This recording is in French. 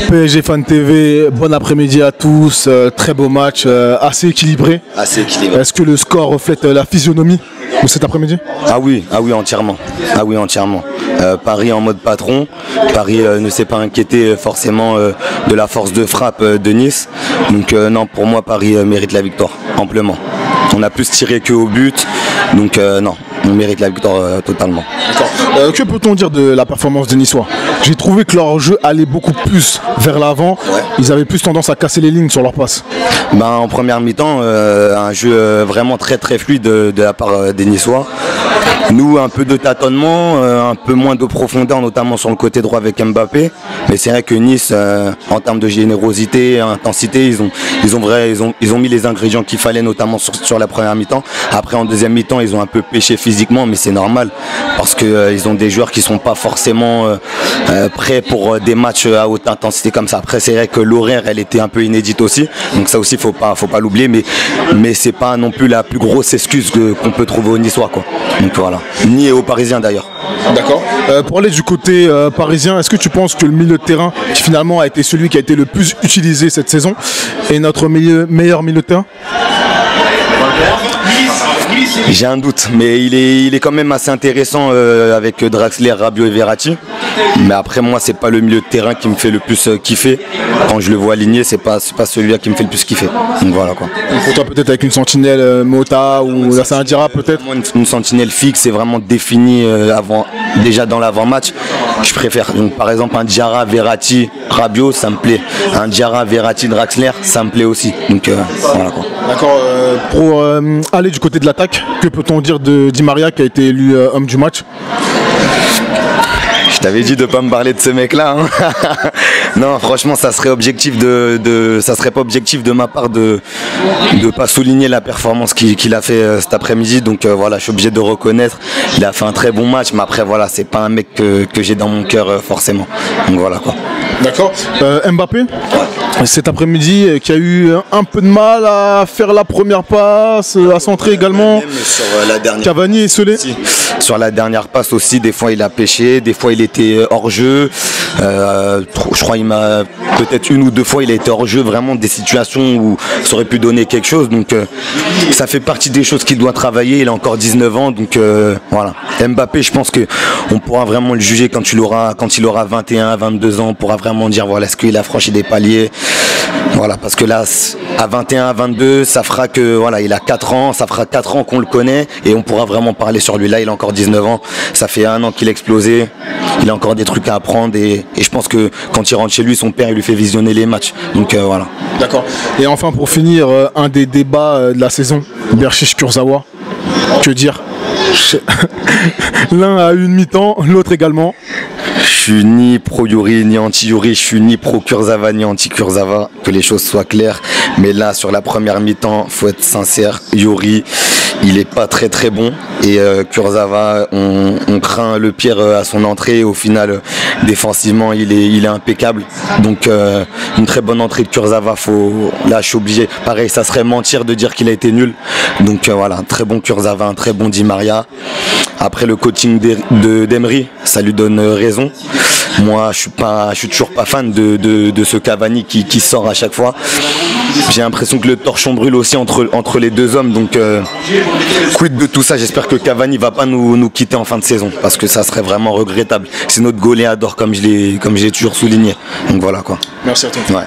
PSG Fan TV, bon après-midi à tous, très beau match, assez équilibré. Assez équilibré. Est-ce que le score reflète la physionomie de cet après-midi? Ah oui, entièrement. Ah oui, entièrement. Paris en mode patron. Paris ne s'est pas inquiété forcément de la force de frappe de Nice. Donc non, pour moi, Paris mérite la victoire, amplement. On a plus tiré qu'au but, donc non, on mérite la victoire totalement. Que peut-on dire de la performance des Niçois? J'ai trouvé que leur jeu allait beaucoup plus vers l'avant. Ouais. Ils avaient plus tendance à casser les lignes sur leur passe. En première mi-temps, un jeu vraiment très fluide de la part des Niçois. Nous, un peu de tâtonnement, un peu moins de profondeur, notamment sur le côté droit avec Mbappé. Mais c'est vrai que Nice, en termes de générosité, intensité, ils ont mis les ingrédients qu'il fallait, notamment sur la première mi-temps. Après, en deuxième mi-temps, ils ont un peu pêché physiquement, mais c'est normal parce qu'ils ont des joueurs qui ne sont pas forcément prêts pour des matchs à haute intensité comme ça. Après, c'est vrai que l'horaire, elle était un peu inédite aussi. Donc ça aussi, faut pas l'oublier. Mais c'est pas non plus la plus grosse excuse qu'on peut trouver aux Niçois, quoi. Donc voilà. Ni aux Parisiens d'ailleurs. D'accord. Pour aller du côté parisien, est-ce que tu penses que le milieu de terrain, qui finalement a été celui qui a été le plus utilisé cette saison, est notre meilleur milieu de terrain? J'ai un doute, mais il est quand même assez intéressant avec Draxler, Rabiot et Verratti. Mais après moi, c'est pas le milieu de terrain qui me fait le plus kiffer. Quand je le vois aligné, c'est pas celui-là qui me fait le plus kiffer. Donc voilà quoi. Donc pour toi peut-être avec une sentinelle Mota ou Lassana Dira peut-être? Une sentinelle fixe, c'est vraiment défini déjà dans l'avant-match. Je préfère donc, par exemple un Diarra, Verratti, Rabiot, ça me plaît. Un Diarra, Verratti, Draxler, ça me plaît aussi. Donc voilà quoi. D'accord. Pour aller du côté de l'attaque, que peut-on dire de Di Maria qui a été élu homme du match? Je t'avais dit de pas me parler de ce mec-là. Hein. Non, franchement, ça serait pas objectif de ma part de pas souligner la performance qu'il a fait cet après-midi. Donc voilà, je suis obligé de reconnaître. Il a fait un très bon match, mais après voilà, c'est pas un mec que j'ai dans mon cœur forcément. Donc voilà quoi. D'accord. Mbappé, cet après-midi, qui a eu un peu de mal à faire la première passe, à centrer également. Même sur la dernière. Cavani et Solé. Sur la dernière passe aussi, des fois il a pêché, des fois il était hors jeu. Je crois il m'a peut-être une ou deux fois il a été hors jeu, vraiment des situations où ça aurait pu donner quelque chose. Donc ça fait partie des choses qu'il doit travailler. Il a encore 19 ans, donc voilà. Mbappé, je pense que on pourra vraiment le juger quand il aura 21, 22 ans. On pourra vraiment dire voilà, est-ce qu'il a franchi des paliers. Voilà, parce que là, à 21, à 22, ça fera que voilà, il a 4 ans, ça fera 4 ans qu'on le connaît et on pourra vraiment parler sur lui. Là, il a encore 19 ans, ça fait 1 an qu'il a explosé, il a encore des trucs à apprendre et je pense que quand il rentre chez lui, son père, il lui fait visionner les matchs. Donc voilà. D'accord. Et enfin, pour finir, un des débats de la saison, Berchiche-Kurzawa, que dire? L'un a eu une mi-temps, l'autre également. Je suis ni pro-Yuri ni anti-Yuri, je suis ni pro-Kurzawa ni anti-Kurzawa, que les choses soient claires. Mais là, sur la première mi-temps, faut être sincère, Yuri, il est pas très bon. Et Kurzawa, on craint le pire à son entrée. Au final, défensivement, il est impeccable. Donc, une très bonne entrée de Kurzawa. Là, je suis obligé. Pareil, ça serait mentir de dire qu'il a été nul. Donc voilà, un très bon Kurzawa, un très bon Di Maria. Après le coaching d'Emery, ça lui donne raison. Moi, je suis toujours pas fan de ce Cavani qui sort à chaque fois. J'ai l'impression que le torchon brûle aussi entre les deux hommes. Donc, quid de tout ça? J'espère que Cavani va pas nous quitter en fin de saison parce que ça serait vraiment regrettable. C'est notre goléador comme je l'ai toujours souligné. Donc voilà quoi. Merci à toi. Ouais.